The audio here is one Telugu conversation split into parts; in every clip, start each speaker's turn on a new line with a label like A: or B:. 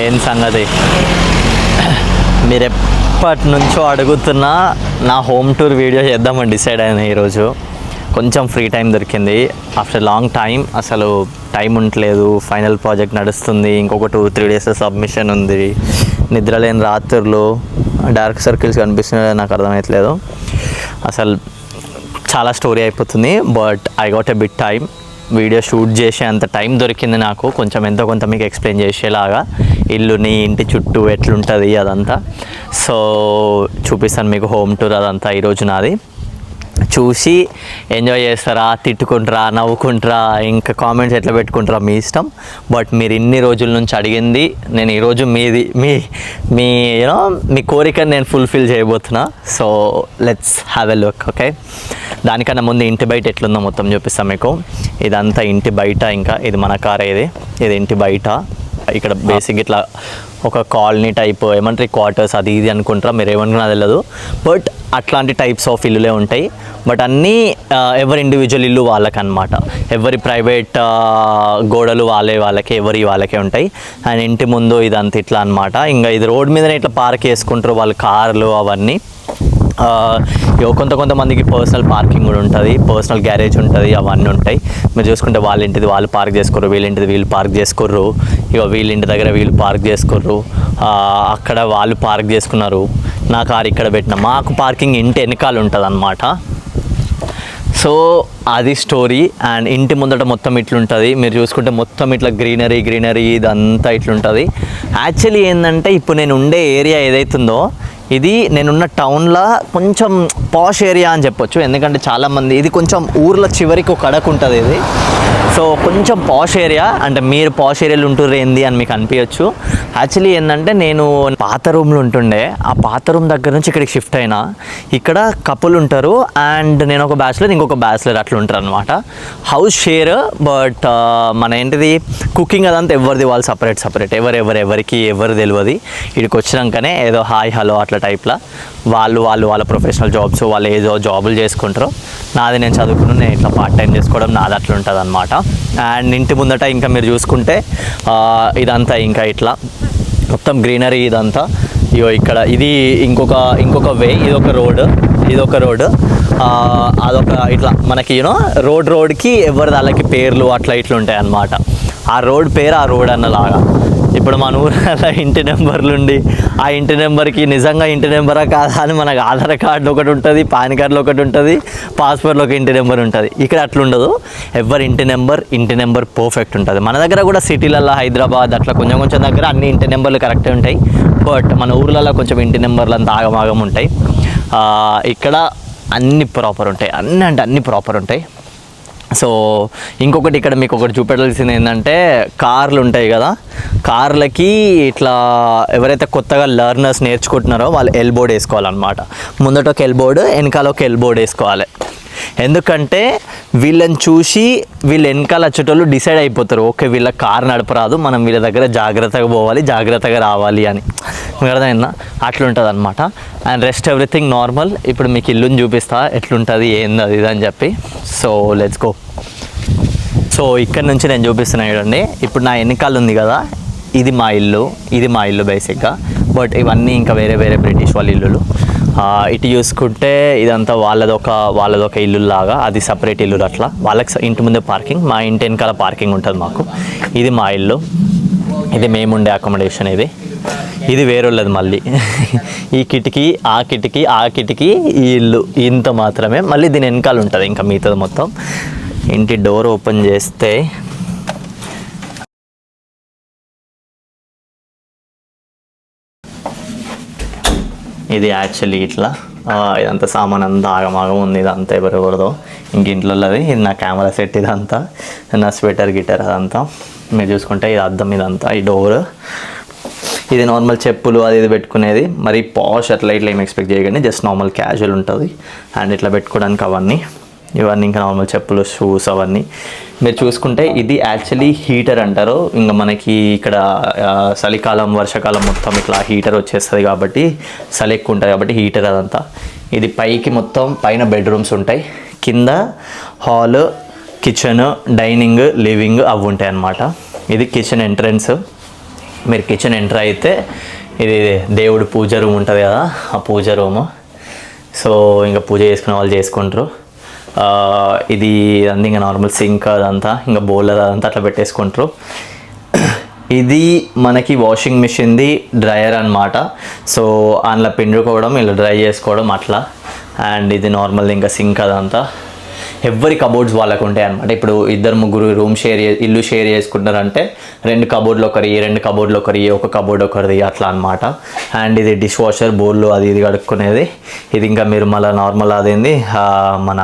A: ఏం సంగతి, మీరు ఎప్పటి నుంచో అడుగుతున్నా నా హోమ్ టూర్ వీడియో చేద్దామని డిసైడ్ అయినా ఈరోజు. కొంచెం ఫ్రీ టైం దొరికింది ఆఫ్టర్ లాంగ్ టైం. అసలు టైం ఉండలేదు, ఫైనల్ ప్రాజెక్ట్ నడుస్తుంది, ఇంకొక 2-3 డేస్ సబ్మిషన్ ఉంది, నిద్రలేని రాత్రులు, డార్క్ సర్కిల్స్ కనిపిస్తున్నాయి, నాకు అర్థమవుతలేదు. అసలు చాలా స్టోరీ అయిపోతుంది. But I got a bit time, video shoot చేసే అంత టైం దొరికింది నాకు, కొంచెం ఎంతో కొంత మీకు ఎక్స్ప్లెయిన్ చేసేలాగా ఇల్లుని, ఇంటి చుట్టూ ఎట్లుంటుంది అదంతా. సో చూపిస్తాను మీకు హోమ్ టూర్ అదంతా ఈరోజు నాది. చూసి ఎంజాయ్ చేస్తారా, తిట్టుకుంటారా, నవ్వుకుంటారా, ఇంకా కామెంట్స్ ఎట్లా పెట్టుకుంటారా మీ ఇష్టం. బట్ మీరు ఇన్ని రోజుల నుంచి అడిగింది నేను ఈరోజు మీ యూనో మీ కోరికను నేను ఫుల్ఫిల్ చేయబోతున్నా. So let's have a look. Okay, దానికన్నా ముందు ఇంటి బయట ఎట్లుందో మొత్తం చూపిస్తాను మీకు. ఇదంతా ఇంటి బయట, ఇంకా ఇది మన కారే, ఇది ఇంటి బయట. ఇక్కడ బేసిక్ ఇట్లా ఒక కాలనీ టైప్ ఏమంటారు, క్వార్టర్స్ అది ఇది అనుకుంటారా, మీరు ఏమనుకున్నా తెలియదు. బట్ అట్లాంటి టైప్స్ ఆఫ్ ఇల్లులే ఉంటాయి. బట్ అన్నీ ఎవరి ఇండివిజువల్ ఇల్లు వాళ్ళకన్నమాట. ఎవరి ప్రైవేట్ గోడలు వాళ్ళకే, వాళ్ళకే ఉంటాయి. అండ్ ఇంటి ముందు ఇదంతా ఇట్లా అనమాట. ఇంకా ఇది రోడ్ మీదనే ఇట్లా పార్క్ చేసుకుంటారు వాళ్ళు, కార్లు అవన్నీ. కొంతమందికి పర్సనల్ పార్కింగ్ కూడా ఉంటుంది, పర్సనల్ గ్యారేజ్ ఉంటుంది, అవన్నీ ఉంటాయి. మీరు చూసుకుంటే వాళ్ళ ఇంటిది వాళ్ళు పార్క్ చేసుకోరు, వీళ్ళింటిది వీళ్ళు పార్క్ చేసుకోర్రు, వీళ్ళింటి దగ్గర వీళ్ళు పార్క్ చేసుకోర్రు, అక్కడ వాళ్ళు పార్క్ చేసుకున్నారు. నా కారు ఇక్కడ పెట్టిన, మాకు పార్కింగ్ ఇంటి వెనకాల ఉంటుంది అన్నమాట. సో అది స్టోరీ. అండ్ ఇంటి ముందట మొత్తం ఇట్లుంటుంది. మీరు చూసుకుంటే మొత్తం ఇట్లా గ్రీనరీ ఇదంతా ఇట్లుంటుంది. యాక్చువల్లీ ఏంటంటే ఇప్పుడు నేను ఉండే ఏరియా ఏదైతుందో ఇది నేనున్న టౌన్లో కొంచెం పాష్ ఏరియా అని చెప్పొచ్చు. ఎందుకంటే చాలామంది ఇది కొంచెం ఊర్లో చివరికి ఒక అడకు ఉంటుంది ఇది. సో కొంచెం పాష్ ఏరియా, అంటే మీరు పాష్ ఏరియాలో ఉంటుర్రు ఏంది అని మీకు అనిపించచ్చు. యాక్చువల్లీ ఏంటంటే నేను పాత రూమ్లో ఉంటుండే, ఆ పాత రూమ్ దగ్గర నుంచి ఇక్కడికి షిఫ్ట్ అయినా. ఇక్కడ కపుల్ ఉంటారు అండ్ నేను ఒక బ్యాచిలర్, ఇంకొక బ్యాచిలర్ అట్లా ఉంటారు అనమాట. హౌస్ షేర్, బట్ మన ఏంటిది కుకింగ్ అదంతా ఎవరిది వాళ్ళు సపరేట్, ఎవరికి తెలియదు. ఇక్కడికి వచ్చినాకనే ఏదో హాయ్ హలో అట్లా టైప్లో వాళ్ళ ప్రొఫెషనల్ జాబ్స్, వాళ్ళు ఏదో జాబులు చేసుకుంటారు. నాది నేను చదువుకున్నాను, నేను ఇట్లా పార్ట్ టైం చేసుకోవడం నాది అట్లా ఉంటుంది అనమాట. అండ్ ఇంటి ముందట ఇంకా మీరు చూసుకుంటే ఇదంతా ఇంకా ఇట్లా మొత్తం గ్రీనరీ ఇదంతా. ఇక్కడ ఇది ఇంకొక వే, ఇదొక రోడ్, అదొక ఇట్లా మనకి రోడ్కి ఎవరిది వాళ్ళకి పేర్లు అట్లా ఇట్లా ఉంటాయి అన్నమాట. ఆ రోడ్ పేరు ఆ రోడ్ అన్నలాగా. ఇప్పుడు మన ఊళ్ళో ఇంటి నెంబర్లు ఉండి ఆ ఇంటి నెంబర్కి నిజంగా ఇంటి నెంబరా కాదా అని మనకు ఆధార్ కార్డులో ఒకటి ఉంటుంది, పాన్ కార్డులో ఒకటి ఉంటుంది, పాస్పోర్ట్లో ఒక ఇంటి నెంబర్ ఉంటుంది. ఇక్కడ అట్లా ఉండదు. ఎవరి ఇంటి నెంబర్ పర్ఫెక్ట్ ఉంటుంది. మన దగ్గర కూడా సిటీలలో హైదరాబాద్ అట్లా కొంచెం దగ్గర అన్ని ఇంటి నెంబర్లు కరెక్టే ఉంటాయి. బట్ మన ఊర్లలో కొంచెం ఇంటి నెంబర్లు అంతా ఆగమాగం ఉంటాయి. ఇక్కడ అన్ని ప్రాపర్ ఉంటాయి, అన్ని ప్రాపర్ ఉంటాయి. సో ఇంకొకటి ఇక్కడ మీకు ఒకటి చూపెట్టాల్సింది ఏంటంటే, కార్లు ఉంటాయి కదా, కార్లకి ఇట్లా ఎవరైతే కొత్తగా లర్నర్స్ నేర్చుకుంటున్నారో వాళ్ళు ఎల్బోర్డ్ వేసుకోవాలన్నమాట. ముందట ఒక ఎల్బోర్డ్, వెనకాల ఒక ఎల్బోర్డ్ వేసుకోవాలి. ఎందుకంటే వీళ్ళని చూసి వీళ్ళు వెనకాల వచ్చేటోళ్ళు డిసైడ్ అయిపోతారు, ఓకే వీళ్ళ కారు నడపరాదు, మనం వీళ్ళ దగ్గర జాగ్రత్తగా పోవాలి, జాగ్రత్తగా రావాలి అని. మీకు అర్థమైందా? అట్లుంటుంది అనమాట. And rest everything normal. ఇప్పుడు మీకు ఇల్లుని చూపిస్తా ఎట్లుంటుంది ఏంది అది ఇది అని చెప్పి. So let's go. సో ఇక్కడ నుంచి నేను చూపిస్తున్నాను చూడండి. ఇప్పుడు నా వెనకాల ఉంది కదా, ఇది మా ఇల్లు బేసిక్గా. బట్ ఇవన్నీ ఇంకా వేరే బ్రిటిష్ వాళ్ళ ఇల్లులు. ఇటు చూసుకుంటే ఇదంతా వాళ్ళదొక ఇల్లు లాగా, అది సపరేట్ ఇల్లు. అట్లా వాళ్ళకి ఇంటి ముందే పార్కింగ్, మా ఇంటి వెనకాల పార్కింగ్ ఉంటుంది మాకు. ఇది మా ఇల్లు, ఇది మేముండే అకామిడేషన్. ఇది వేరేళ్ళది మళ్ళీ. ఈ కిటికీ ఆ కిటికీ ఈ ఇల్లు ఇంత మాత్రమే. మళ్ళీ దీని వెనకాల ఉంటుంది ఇంకా మిగతాది మొత్తం. ఇంటి డోర్ ఓపెన్ చేస్తే ఇది యాక్చువల్లీ ఇట్లా ఇదంతా సామాన్ అంతా ఆగమాగం ఉంది. ఇదంతా ఎవరెవరిదో ఇంక ఇంట్లోది. ఇది నా కెమెరా సెట్, ఇదంతా నా స్వెటర్ గిటర్ అదంతా. మీరు చూసుకుంటే ఇది అద్దం, ఇదంతా ఈ డోర్. ఇది నార్మల్ చెప్పులు అది ఇది పెట్టుకునేది. మరి పాష్ అట్లా ఇట్లా ఏం ఎక్స్పెక్ట్ చేయకండి, జస్ట్ నార్మల్ క్యాజువల్ ఉంటుంది. అండ్ ఇట్లా పెట్టుకోవడానికి ఇవన్నీ ఇంకా నార్మల్ చెప్పులు, షూస్ అవన్నీ. మీరు చూసుకుంటే ఇది యాక్చువల్లీ హీటర్ అంటారు. ఇంకా మనకి ఇక్కడ చలికాలం వర్షాకాలం మొత్తం ఇట్లా హీటర్ వచ్చేస్తుంది కాబట్టి, చలి ఎక్కువ ఉంటుంది కాబట్టి హీటర్ అదంతా. ఇది పైకి మొత్తం పైన బెడ్రూమ్స్ ఉంటాయి, కింద హాల్, కిచెన్, డైనింగ్, లివింగ్ అవి ఉంటాయి అన్నమాట. ఇది కిచెన్ ఎంట్రన్స్. మీరు కిచెన్ ఎంటర్ అయితే ఇది దేవుడు పూజ రూమ్ ఉంటుంది కదా, ఆ పూజ రూము. సో ఇంకా పూజ చేసుకునే వాళ్ళు చేసుకుంటారు. ఇది అంతా ఇంకా నార్మల్ సింక్ అదంతా, ఇంకా బౌల్ అదంతా అట్లా పెట్టేసుకుంటారు. ఇది మనకి వాషింగ్ మిషన్ది డ్రయర్ అనమాట. సో అందులో పిండుకోవడం, ఇలా డ్రై చేసుకోవడం అట్లా. అండ్ ఇది నార్మల్ ఇంకా సింక్ అదంతా. ఎవరి కబోర్డ్స్ వాళ్ళకు ఉంటాయి అనమాట. ఇప్పుడు 2-3 రూమ్ ఇల్లు షేర్ చేసుకుంటారంటే 2 కబోర్డ్లు ఒకరి, 2 కబోర్డ్లు ఒకరి, ఒక కబోర్డ్ ఒకరిది అట్లా అనమాట. అండ్ ఇది డిష్ వాషర్, బౌల్లో అది ఇది కడుక్కునేది. ఇది ఇంకా మీరు మళ్ళీ నార్మల్ అదేంది మన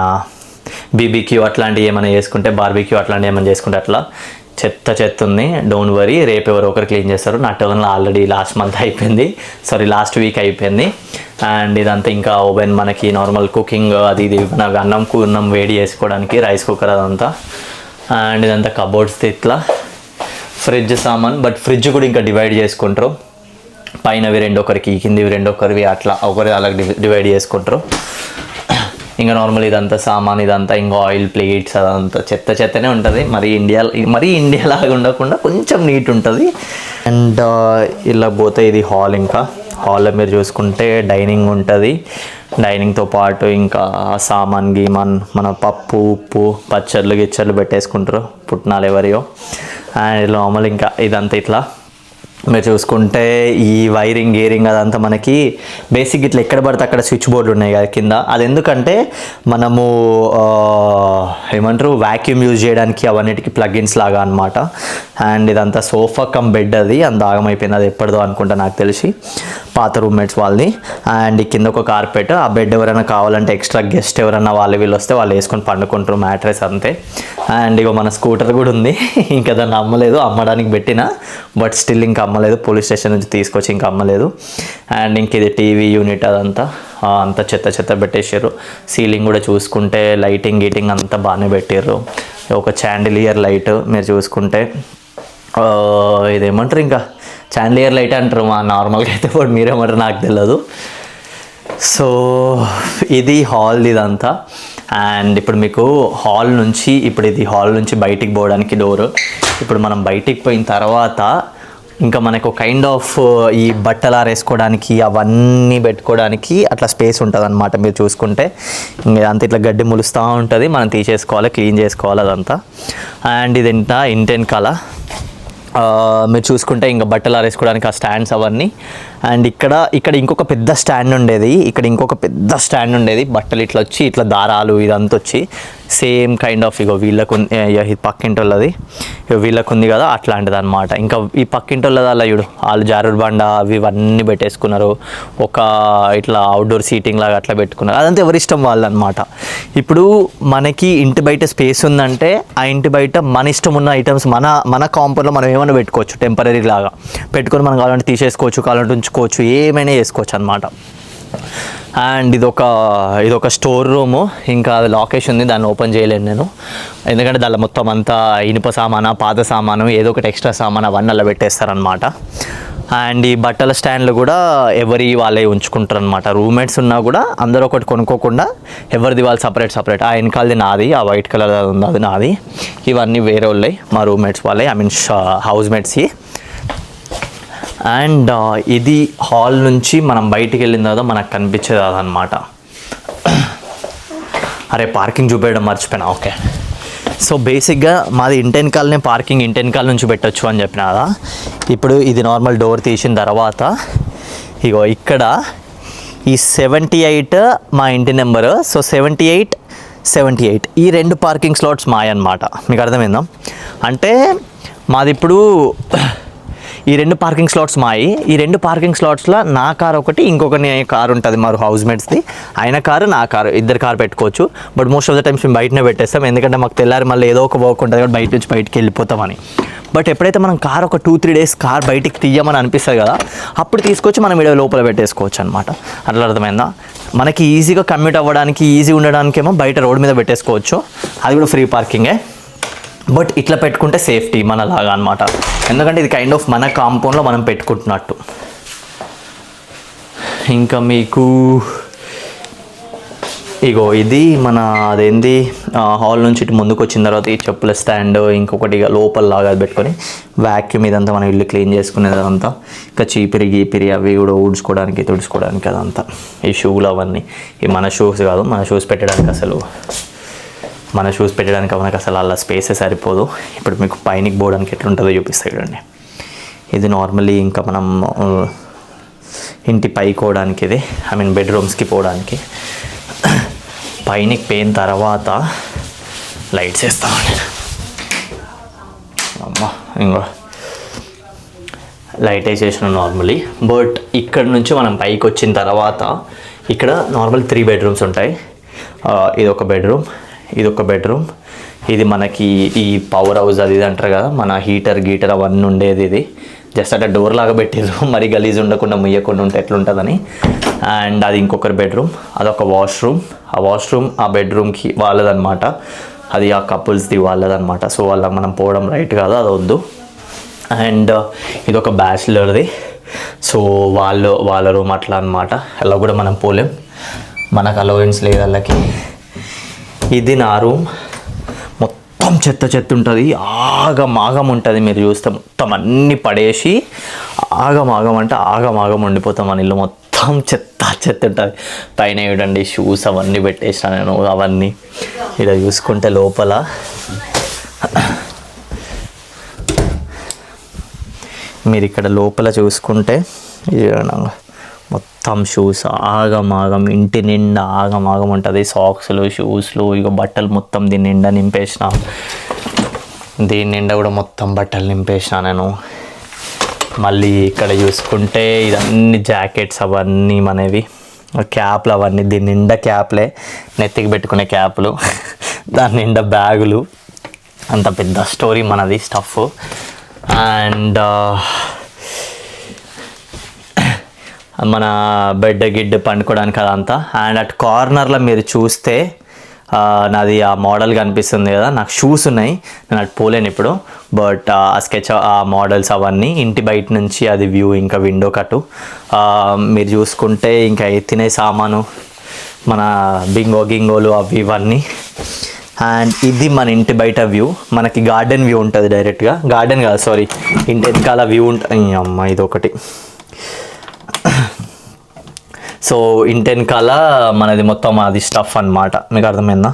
A: బీబీక్యూ అట్లాంటివి ఏమైనా చేసుకుంటే, బార్బీక్యూ అట్లాంటివి ఏమైనా చేసుకుంటే అట్లా చెత్త ఉంది. డోంట్ వరీ, రేపు ఎవరో ఒకరు క్లీన్ చేస్తారు. నా టర్న్లో ఆల్రెడీ లాస్ట్ వీక్ అయిపోయింది. అండ్ ఇదంతా ఇంకా ఓవెన్, మనకి నార్మల్ కుకింగ్ అది ఇది మనకి అన్నం వేడి చేసుకోవడానికి రైస్ కుక్కర్ అదంతా. అండ్ ఇదంతా కబోర్డ్స్ ఇట్లా. ఫ్రిడ్జ్ సామాన్, బట్ ఫ్రిడ్జ్ కూడా ఇంకా డివైడ్ చేసుకుంటారు. పైనవి 2 ఒకరికి, కిందివి 2 ఒకరివి, అట్లా ఒకరి అలా డివైడ్ చేసుకుంటారు. ఇంకా నార్మల్ ఇదంతా సామాన్, ఇదంతా ఇంకా ఆయిల్ ప్లేట్స్ అదంతా చెత్తనే ఉంటుంది. మరీ ఇండియాలాగా ఉండకుండా కొంచెం నీట్ ఉంటుంది. అండ్ ఇలా పోతే ఇది హాల్. ఇంకా హాల్లో మీరు చూసుకుంటే డైనింగ్ ఉంటుంది. డైనింగ్తో పాటు ఇంకా సామాన్ గీమాన్, మన పప్పు ఉప్పు పచ్చళ్ళు గిచ్చర్లు పెట్టేసుకుంటారు, పుట్నాలు ఎవరియో. అండ్ నార్మల్ ఇంకా ఇదంతా ఇట్లా మీరు చూసుకుంటే ఈ వైరింగ్ గేరింగ్ అదంతా మనకి బేసిక్ ఇట్లా ఎక్కడ పడితే అక్కడ స్విచ్ బోర్డులు ఉన్నాయి కదా కింద. అది ఎందుకంటే మనము ఏమంటారు వ్యాక్యూమ్ యూజ్ చేయడానికి అవన్నిటికీ ప్లగిన్స్ లాగా అనమాట. అండ్ ఇదంతా సోఫా కమ్ బెడ్, అది అంత ఆగమైపోయింది, అది ఎప్పటిదో అనుకుంటా నాకు తెలిసి, పాత రూమ్మేట్స్ వాళ్ళని. అండ్ కింద ఒక కార్పెట్, ఆ బెడ్ ఎవరైనా కావాలంటే ఎక్స్ట్రా గెస్ట్ ఎవరైనా వీళ్ళు వస్తే వాళ్ళు వేసుకొని పండుకుంటారు, మ్యాట్రెస్ అంతే. అండ్ ఇక మన స్కూటర్ కూడా ఉంది, ఇంకా దాన్ని అమ్మలేదు, అమ్మడానికి పెట్టిన బట్ స్టిల్ ఇంకా అమ్మలేదు, పోలీస్ స్టేషన్ నుంచి తీసుకొచ్చి ఇంకా అమ్మలేదు. అండ్ ఇంక ఇది టీవీ యూనిట్ అదంతా అంతా చెత్త పెట్టేసారు. సీలింగ్ కూడా చూసుకుంటే లైటింగ్ గీటింగ్ అంతా బాగానే పెట్టారు. ఒక చాండిలియర్ లైట్ మీరు చూసుకుంటే, ఇదేమంటారు ఇంకా చాండిలియర్ లైట్ అంటారు మా నార్మల్గా అయితే, బట్ మీరేమంటారు నాకు తెలియదు. సో ఇది హాల్ ఇదంతా. అండ్ ఇప్పుడు మీకు ఇది హాల్ నుంచి బయటికి పోవడానికి డోరు. ఇప్పుడు మనం బయటికి పోయిన తర్వాత ఇంకా మనకు కైండ్ ఆఫ్ ఈ బట్టలు ఆరేసుకోవడానికి అవన్నీ పెట్టుకోవడానికి అట్లా స్పేస్ ఉంటుంది అనమాట. మీరు చూసుకుంటే అంత ఇట్లా గడ్డి ములుస్తూ ఉంటుంది, మనం తీసేసుకోవాలి, క్లీన్ చేసుకోవాలి అదంతా. అండ్ ఇది ఇంటెనకాల మీరు చూసుకుంటే ఇంకా బట్టలు ఆరేసుకోవడానికి ఆ స్టాండ్స్ అవన్నీ. అండ్ ఇక్కడ ఇంకొక పెద్ద స్టాండ్ ఉండేది, బట్టలు ఇట్లా వచ్చి ఇట్లా దారాలు ఇదంతా వచ్చి సేమ్ కైండ్ ఆఫ్ ఇగో వీళ్ళకు పక్కింటోళ్ళది వీళ్ళకు ఉంది కదా అట్లాంటిది అనమాట. ఇంకా ఈ పక్కింటోళ్ళది అలా చూడు, వాళ్ళు జారుడు బండ అవి ఇవన్నీ పెట్టేసుకున్నారు, ఒక ఇట్లా అవుట్డోర్ సీటింగ్ లాగా అట్లా పెట్టుకున్నారు. అదంతా ఎవరి ఇష్టం వాళ్ళు అనమాట. ఇప్పుడు మనకి ఇంటి బయట స్పేస్ ఉందంటే ఆ ఇంటి బయట మన ఇష్టం ఉన్న ఐటమ్స్ మన కాంపౌండ్లో మనం ఏమైనా పెట్టుకోవచ్చు, టెంపరీ లాగా పెట్టుకొని మనం కావాలంటే తీసేసుకోవచ్చు, కావాలంటే ఉంచుకోవచ్చు, ఏమైనా చేసుకోవచ్చు అనమాట. అండ్ ఇదొక స్టోర్ రూము. ఇంకా అది లాకేష్ ఉంది, దాన్ని ఓపెన్ చేయలేను నేను, ఎందుకంటే దానిలో మొత్తం అంతా ఇనుప సామాను, పాత సామాను, ఏదో ఒకటి ఎక్స్ట్రా సామాను అవన్నీ అలా పెట్టేస్తారనమాట. అండ్ ఈ బట్టల స్టాండ్లు కూడా వాళ్ళే ఉంచుకుంటారు అనమాట. రూమ్మేట్స్ ఉన్నా కూడా అందరూ ఒకటి కొనుక్కోకుండా ఎవరిది వాళ్ళు సపరేట్. ఆ వెనకాలది నాది, ఆ వైట్ కలర్ ఉంది అది నాది, ఇవన్నీ వేరే వాళ్ళే, మా రూమ్మేట్స్ వాళ్ళే, హౌస్ మేట్స్కి. అండ్ ఇది హాల్ నుంచి మనం బయటికి వెళ్ళిన తర్వాత మనకు కనిపించేది అదనమాట. అరే పార్కింగ్ చూపేయడం మర్చిపోయినా. ఓకే, సో బేసిక్గా మాది ఇంటెనకాలనే పార్కింగ్, ఇంటెనకాల నుంచి పెట్టచ్చు అని చెప్పిన కదా. ఇప్పుడు ఇది నార్మల్ డోర్ తీసిన తర్వాత ఇగో ఇక్కడ ఈ 78 మా ఇంటి నెంబరు. సో 78 ఈ 2 పార్కింగ్ స్లాట్స్ మాయ అనమాట. మీకు అర్థమైందా? అంటే మాది ఇప్పుడు ఈ 2 పార్కింగ్ స్లాట్స్ మాయి. ఈ 2 పార్కింగ్ స్లాట్స్లో నా కార్ ఒకటి, ఇంకొకరి కారు ఉంటుంది మా హౌస్ మేట్స్ది, ఆయన కారు నా కారు, ఇద్దరు కారు పెట్టుకోవచ్చు. But most of the times మేము బయటనే పెట్టేస్తాం, ఎందుకంటే మాకు తెల్లారి మళ్ళీ ఏదో ఒక వర్క్ ఉంటుంది కాబట్టి బయటికి వెళ్ళిపోతామని. బట్ ఎప్పుడైతే మనం కార్ ఒక 2-3 డేస్ కార్ బయటికి తీయమని అనిపిస్తుంది కదా, అప్పుడు తీసుకొచ్చి మనం వీడియో లోపల పెట్టేసుకోవచ్చు అనమాట. అట్లా అర్థమైందా? మనకి ఈజీగా కమ్యూట్ అవ్వడానికి, ఈజీ ఉండడానికేమో బయట రోడ్ మీద పెట్టేసుకోవచ్చు, అది కూడా ఫ్రీ పార్కింగే. బట్ ఇట్లా పెట్టుకుంటే సేఫ్టీ మనలాగా అనమాట, ఎందుకంటే ఇది కైండ్ ఆఫ్ మన కాంపౌండ్లో మనం పెట్టుకుంటున్నట్టు. ఇంకా మీకు ఇగో ఇది మన అదేంది హాల్ నుంచి ఇటు ముందుకు వచ్చిన తర్వాత ఈ చెప్పుల స్టాండ్, ఇంకొకటి లోపల లాగా పెట్టుకొని వ్యాక్యూమ్ ఇదంతా మనం ఇల్లు క్లీన్ చేసుకునేది అదంతా. ఇంకా చీపిరి గీపిరి అవి కూడా ఊడ్చుకోవడానికి తుడుచుకోవడానికి అదంతా. ఈ షూలు అవన్నీ ఈ మన షూస్ కాదు, మన షూస్ పెట్టడానికి మనకు అసలు అలా స్పేసే సరిపోదు. ఇప్పుడు మీకు పైనకి పోవడానికి ఎట్లుంటుందో చూపిస్తాయి చూడండి. ఇది నార్మల్లీ ఇంకా మనం ఇంటి పైకి పోవడానికి, ఇది బెడ్రూమ్స్కి పోవడానికి. పైనకి పోయిన తర్వాత లైట్స్ వేస్తామండి. అమ్మా ఇంకో లైట్ వేసేసినాం నార్మల్లీ. బట్ ఇక్కడ నుంచి మనం పైకి వచ్చిన తర్వాత ఇక్కడ నార్మల్ 3 బెడ్రూమ్స్ ఉంటాయి. ఇదొక బెడ్రూమ్, ఇది మనకి ఈ పవర్ హౌస్ అది ఇది అంటారు కదా, మన హీటర్ అవన్నీ ఉండేది. ఇది జస్ట్ అట్లా డోర్ లాగా పెట్టారు, మరి గలీజ్ ఉండకుండా ముయ్యకుండా ఉంటే ఎట్లుంటుందని. అండ్ అది ఇంకొకరి బెడ్రూమ్, అదొక వాష్రూమ్ ఆ బెడ్రూమ్కి వాళ్ళదనమాట, అది ఆ కపుల్స్ది వాళ్ళదనమాట. సో వాళ్ళకి మనం పోవడం రైట్ కాదు, అది వద్దు. అండ్ ఇదొక బ్యాచిలర్ది, సో వాళ్ళ రూమ్ అట్లా అనమాట. అలా కూడా మనం పోలేం, మనకు అలవెన్స్ లేదు వాళ్ళకి. ఇది నా రూమ్, మొత్తం చెత్త ఉంటుంది, ఆగమాగం ఉంటుంది. మీరు చూస్తే మొత్తం అన్నీ పడేసి ఆగమాగం ఉండిపోతాం. మన ఇల్లు మొత్తం చెత్త ఉంటుంది. పైన చూడండి షూస్ అవన్నీ పెట్టేసిన నేను, అవన్నీ ఇలా చూసుకుంటే లోపల మీరు ఇక్కడ లోపల చూసుకుంటే మొత్తం షూస్ ఆగమాగం, ఇంటి నిండా ఆగమాగం ఉంటుంది. సాక్స్లు, షూస్లు, ఇక బట్టలు మొత్తం దీని నిండా నింపేసిన, దీని నిండా కూడా మొత్తం బట్టలు నింపేసిన నేను. మళ్ళీ ఇక్కడ చూసుకుంటే ఇదన్నీ జాకెట్స్ అవన్నీ మనవి, క్యాప్లు అవన్నీ దీని నిండా క్యాప్లే, నెత్తికి పెట్టుకునే క్యాప్లు, దాని నిండా బ్యాగులు, అంత పెద్ద స్టోరీ మనది స్టఫ్. అండ్ మన బెడ్ గిడ్ పండుకోవడానికి అదంతా. అండ్ అటు కార్నర్లో మీరు చూస్తే నాది ఆ మోడల్ కనిపిస్తుంది కదా, నాకు షూస్ ఉన్నాయి, నేను అటు పోలేను ఇప్పుడు. బట్ ఆ స్కెచ్ ఆ మోడల్స్ అవన్నీ ఇంటి బయట నుంచి అది వ్యూ, ఇంకా విండో కటు మీరు చూసుకుంటే, ఇంకా తినే సామాను, మన గింగోలు అవి ఇవన్నీ. అండ్ ఇది మన ఇంటి బయట వ్యూ, మనకి గార్డెన్ వ్యూ ఉంటుంది డైరెక్ట్గా, గార్డెన్ కాదు సారీ, ఇంటి వెనకాల వ్యూ ఉంటుంది. అమ్మ ఇదొకటి. సో ఇంటి వెనకాల మనది మొత్తం అది స్టఫ్ అనమాట, మీకు అర్థమైందా?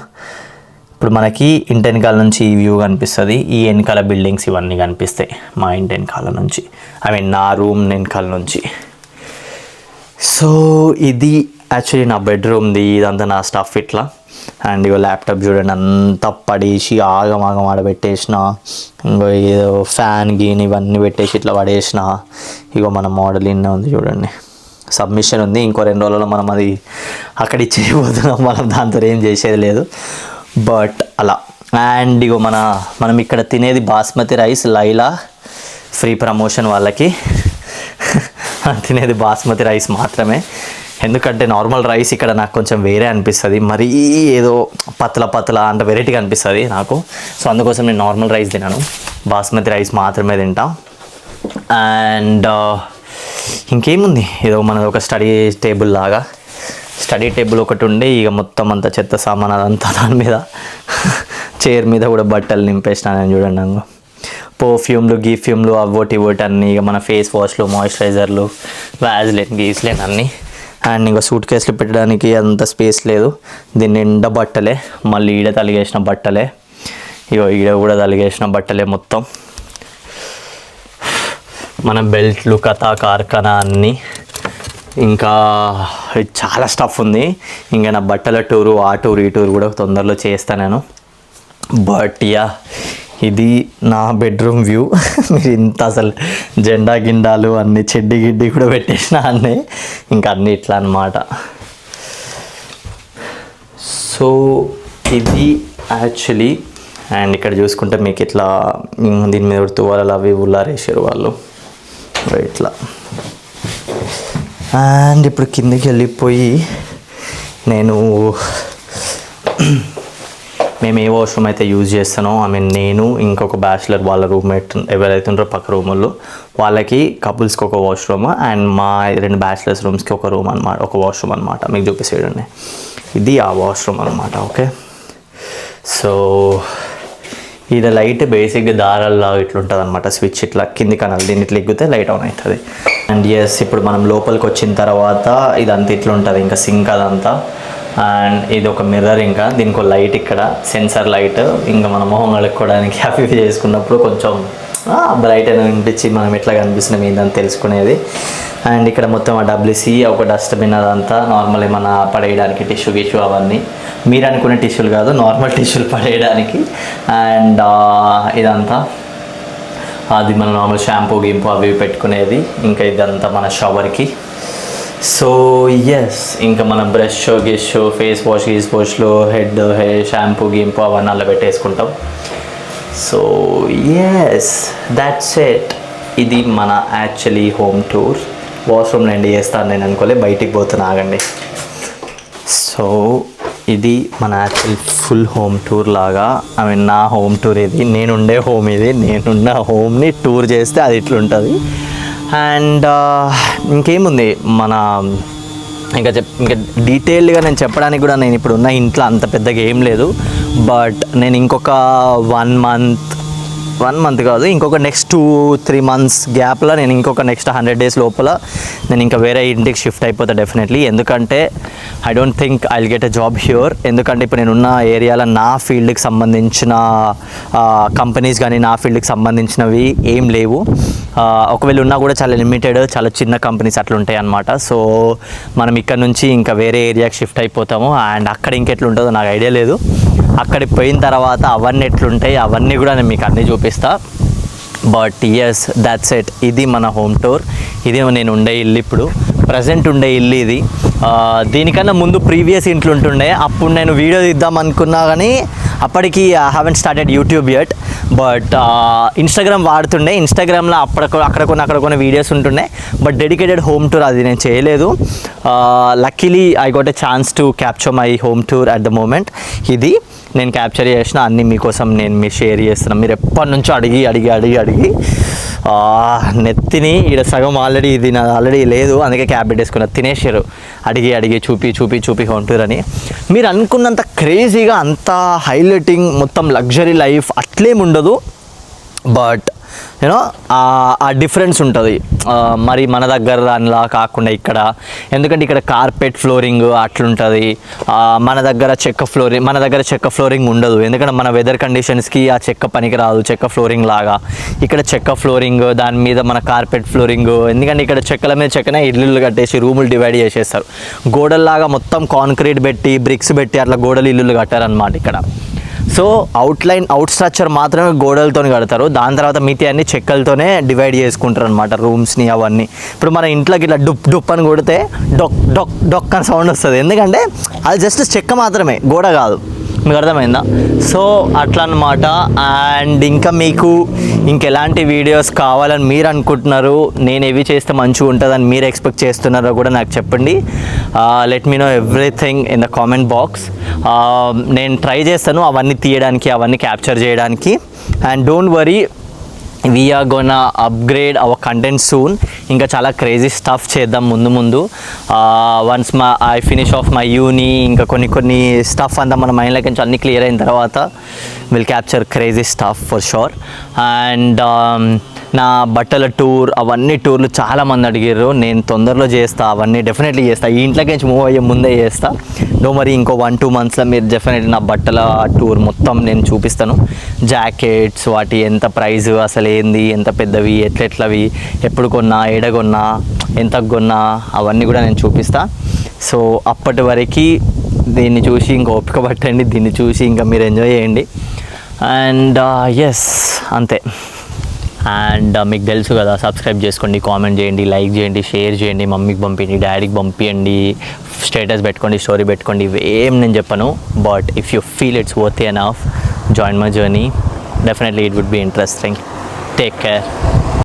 A: ఇప్పుడు మనకి ఇంటి వెనకాల నుంచి ఈ వ్యూ కనిపిస్తుంది, ఈ వెనకాల బిల్డింగ్స్ ఇవన్నీ కనిపిస్తాయి మా ఇంటి వెనకాల నుంచి, నా రూమ్ వెనకాల నుంచి. సో ఇది యాక్చువల్లీ నా బెడ్రూమ్ది, ఇదంతా నా స్టఫ్ ఇట్లా. అండ్ ఇగో ల్యాప్టాప్ చూడండి అంతా పడేసి ఆగమాగం ఆడబెట్టేసిన, ఇంకో ఏదో ఫ్యాన్ గీన్ ఇవన్నీ పెట్టేసి ఇట్లా పడేసిన. ఇగో మన మోడల్ ఇన్నే ఉంది చూడండి, సబ్మిషన్ ఉంది, ఇంకో 2 రోజుల్లో మనం అది అక్కడ ఇచ్చేయబోతున్నాం, మనం దాంతో ఏం చేసేది లేదు. బట్ అలా. అండ్ ఇగో మనం ఇక్కడ తినేది basmati rice, Laila free promotion వాళ్ళకి తినేది బాస్మతి రైస్ మాత్రమే. ఎందుకంటే నార్మల్ రైస్ ఇక్కడ నాకు కొంచెం వేరే అనిపిస్తుంది, మరీ ఏదో పతల అంత వెరైటీగా అనిపిస్తుంది నాకు. సో అందుకోసం నేను నార్మల్ రైస్ తినాను, బాస్మతి రైస్ మాత్రమే తింటా. అండ్ ఇంకేముంది, ఏదో మనది ఒక స్టడీ టేబుల్ ఒకటి ఉండి, ఇక మొత్తం అంతా చెత్త సామాన్ అదంతా దాని మీద, చైర్ మీద కూడా బట్టలు నింపేసిన నేను చూడండి. అంగ పర్ఫ్యూమ్లు గీఫ్యూమ్లు అవోటి అన్నీ, ఇక మన ఫేస్ వాష్లు, మాయిశ్చరైజర్లు, వ్యాజ్లైన్ అన్నీ. అండ్ ఇంకా సూట్ కేసులు పెట్టడానికి అంత స్పేస్ లేదు, దీని నిండా బట్టలే, మళ్ళీ ఈడ తలిగేసిన బట్టలే, ఇగో ఈడ కూడా తలిగేసిన బట్టలే మొత్తం. మన బెల్ట్లు, కార్ఖానా అన్నీ, ఇంకా చాలా స్టఫ్ ఉంది. ఇంకా నా బట్టల టూరు, ఆ టూర్ ఈ టూర్ కూడా తొందరలో చేస్తాను నేను. బట్ ఇది నా బెడ్రూమ్ వ్యూ. మీరు ఇంత అసలు జెండా గిండాలు అన్నీ, చెడ్డి గిడ్డి కూడా పెట్టేసిన అన్నీ, ఇంకా అన్నీ ఇట్లా అన్నమాట. సో ఇది యాక్చువల్లీ. అండ్ ఇక్కడ చూసుకుంటే మీకు ఇట్లా దీని మీద తువాలు అవి ఉల్లారేసారు వాళ్ళు ఇట్లా. అండ్ ఇప్పుడు కిందకి వెళ్ళిపోయి నేను మేము ఏ వాష్రూమ్ అయితే యూజ్ చేస్తానో నేను ఇంకొక బ్యాచిలర్ వాళ్ళ రూమ్మేట్ ఎవరైతే ఉంటారో పక్క రూముల్లో వాళ్ళకి కపుల్స్కి ఒక వాష్రూమ్ అండ్ మా 2 బ్యాచిలర్స్ రూమ్స్కి ఒక రూమ్ అనమాట, ఒక వాష్రూమ్ అనమాట. మీకు చూపిస్తాడండి, ఇది ఆ వాష్రూమ్ అనమాట. ఓకే, సో ఇది లైట్ బేసిక్గా దారాల్లో ఇట్లా ఉంటుంది అనమాట, స్విచ్ ఇట్లా కింది కనాలి, దీన్ని ఇట్లా ఎగ్గితే లైట్ ఆన్ అవుతుంది. అండ్ ఎస్, ఇప్పుడు మనం లోపలికి వచ్చిన తర్వాత ఇదంతా ఇట్లా ఉంటుంది, ఇంకా సింక్ అదంతా. అండ్ ఇది ఒక మిర్రర్, ఇంకా దీనికి ఒక లైట్ ఇక్కడ సెన్సార్ లైట్, ఇంకా మన మొహం కడుక్కోవడానికి అవి చేసుకున్నప్పుడు కొంచెం బ్రైట్ అని అనిపించి మనం ఎట్లా కనిపిస్తున్నాం ఏందని తెలుసుకునేది. అండ్ ఇక్కడ మొత్తం ఆ డబ్ల్యూసీ ఒక డస్ట్బిన్ అదంతా నార్మల్ ఏమన్నా పడేయడానికి టిష్యూ అవన్నీ, మీరు అనుకునే టిష్యూలు కాదు, నార్మల్ టిష్యూలు పడేయడానికి. అండ్ ఇదంతా అది మన నార్మల్ షాంపూ గింపు అవి పెట్టుకునేది. ఇంకా ఇదంతా మన షవర్కి. సో ఎస్, ఇంకా మన బ్రష్ ఫేస్ వాష్లో హెయిర్ షాంపూ గింపు అవన్నీ అలా పెట్టేసుకుంటాం. So yes, that's it. ఇది మన యాక్చువల్లీ హోమ్ టూర్. వాష్రూమ్లో ఎండ్ చేస్తాను నేను అనుకోలే, బయటికి పోతున్నా, ఆగండి. సో ఇది మన యాక్చువల్ ఫుల్ హోమ్ టూర్ లాగా, నా హోమ్ టూర్ ఇది, నేనుండే హోమ్ ఇది, నేనున్న హోమ్ని టూర్ చేస్తే అది ఇట్లుంటుంది. అండ్ ఇంకేముంది మన ఇంకా డీటెయిల్డ్గా నేను చెప్పడానికి కూడా నేను ఇప్పుడు ఉన్న ఇంట్లో అంత పెద్దగా ఏం లేదు. బట్ నేను ఇంకొక 1 మంత్ కాదు, ఇంకొక నెక్స్ట్ 2-3 మంత్స్ గ్యాప్లో నేను ఇంకొక నెక్స్ట్ 100 days లోపల నేను ఇంకా వేరే ఇంటికి షిఫ్ట్ అయిపోతా డెఫినెట్లీ. ఎందుకంటే I don't think I will get a job here. ఎందుకంటే ఇప్పుడు నేనున్న ఏరియాలో నా ఫీల్డ్కి సంబంధించిన కంపెనీస్ కానీ నా ఫీల్డ్కి సంబంధించినవి ఏం లేవు. ఒకవేళ ఉన్నా కూడా చాలా లిమిటెడ్, చాలా చిన్న కంపెనీస్ అట్లా ఉంటాయి అన్నమాట. సో మనం ఇక్కడ నుంచి ఇంకా వేరే ఏరియాకి షిఫ్ట్ అయిపోతాము. అండ్ అక్కడ ఇంకెట్లుంటుందో నాకు ఐడియా లేదు. అక్కడికి పోయిన తర్వాత అవన్నీ ఎట్లుంటాయి అవన్నీ కూడా నేను మీకు అన్నీ చూపిస్తా. But yes, that's it. ఇది మన హోమ్ టూర్. ఇది నేను ఉండే ఇల్లు, ఇప్పుడు ప్రజెంట్ ఉండే ఇల్లు ఇది. దీనికన్నా ముందు ప్రీవియస్ ఇంట్లో ఉంటుండే, అప్పుడు నేను వీడియో తీద్దాం అనుకున్నా కానీ అప్పటికి I haven't started YouTube yet. But Instagram వాడుతుండే, ఇన్స్టాగ్రామ్లో అక్కడ కొన్ని వీడియోస్ ఉంటుండే. బట్ డెడికేటెడ్ హోమ్ టూర్ అది నేను చేయలేదు. Luckily I got a chance to capture my home tour at the moment. ఇది నేను క్యాప్చర్ చేసిన అన్నీ మీకోసం నేను షేర్ చేస్తున్నాను. మీరు ఎప్పటి నుంచో అడిగి నెత్తిని ఈడ సగం ఆల్రెడీ, ఇది నాది ఆల్రెడీ లేదు, అందుకే క్యాబ్ పెట్టేసుకున్నా. తినేసారు అడిగి చూపి హోమ్ టూర్ అని. మీరు అనుకున్నంత క్రేజీగా అంత హైలైటింగ్ మొత్తం లగ్జరీ లైఫ్ అట్లేం ఉండదు. బట్ యూనో ఆ డిఫరెన్స్ ఉంటుంది మరి మన దగ్గర దానిలా కాకుండా ఇక్కడ. ఎందుకంటే ఇక్కడ కార్పెట్ ఫ్లోరింగ్ అట్లుంటుంది, మన దగ్గర చెక్క ఫ్లోరింగ్ ఉండదు. ఎందుకంటే మన వెదర్ కండిషన్స్కి ఆ చెక్క పనికి రాదు, చెక్క ఫ్లోరింగ్ లాగా. ఇక్కడ చెక్క ఫ్లోరింగ్, దాని మీద మన కార్పెట్ ఫ్లోరింగ్. ఎందుకంటే ఇక్కడ చెక్కల మీద చెక్కనే ఇల్లులు కట్టేసి రూములు డివైడ్ చేసేస్తారు. గోడల్లాగా మొత్తం కాంక్రీట్ పెట్టి బ్రిక్స్ పెట్టి అట్లా గోడలు ఇల్లులు కట్టారనమాట ఇక్కడ. సో అవుట్ స్ట్రక్చర్ మాత్రమే గోడలతో కడతారు, దాని తర్వాత మిగతా అన్ని చెక్కలతోనే డివైడ్ చేసుకుంటారు అనమాట రూమ్స్ని అవన్నీ. ఇప్పుడు మన ఇంట్లోకి ఇట్లా డుప్ అని కొడితే డొక్ అని సౌండ్ వస్తుంది, ఎందుకంటే అది జస్ట్ చెక్క మాత్రమే, గోడ కాదు. మీకు అర్థమైందా? సో అట్లా అనమాట. అండ్ ఇంకా మీకు ఇంకెలాంటి వీడియోస్ కావాలని మీరు అనుకుంటున్నారు, నేను ఏవి చేస్తే మంచిగా ఉంటుందని మీరు ఎక్స్పెక్ట్ చేస్తున్నారో కూడా నాకు చెప్పండి. Let me know everything in the comment box. నేను ట్రై చేస్తాను అవన్నీ తీయడానికి, అవన్నీ క్యాప్చర్ చేయడానికి. And don't worry, we are gonna upgrade our content soon. ఇంకా చాలా క్రేజీ స్టఫ్ చేద్దాం ముందు. Once I finish off my uni, ఇంకా కొన్ని స్టఫ్ అంతా మన మైండ్లోకి నుంచి అన్నీ క్లియర్ అయిన తర్వాత will capture crazy stuff for sure. And నా బట్టల టూర్, అవన్నీ టూర్లు చాలామంది అడిగారు. నేను తొందరలో చేస్తా, అవన్నీ డెఫినెట్లీ చేస్తా. ఈ ఇంట్లోకి నుంచి మూవ్ అయ్యే ముందే చేస్తా. మరి ఇంకో 1-2 monthsలో మీరు డెఫినెట్లీ నా బట్టల టూర్ మొత్తం నేను చూపిస్తాను. జాకెట్స్, వాటి ఎంత ప్రైస్, అసలు ఏంది, ఎంత పెద్దవి, ఎట్లవి, ఎప్పుడు కొన్నా, ఏడగొన్నా, ఎంత కొన్నా, అవన్నీ కూడా నేను చూపిస్తా. సో అప్పటి వరకు దీన్ని చూసి ఇంకా ఓపిక పట్టండి, దీన్ని చూసి ఇంకా మీరు ఎంజాయ్ చేయండి. అండ్ ఎస్, అంతే. అండ్ మీకు తెలుసు కదా, సబ్స్క్రైబ్ చేసుకోండి, కామెంట్ చేయండి, లైక్ చేయండి, షేర్ చేయండి, మమ్మీకి పంపించండి, డాడీకి పంపించండి, స్టేటస్ పెట్టుకోండి, స్టోరీ పెట్టుకోండి. ఇవేం నేను చెప్పను. But if you feel it's worth enough, join my journey. Definitely it would be interesting. Take care.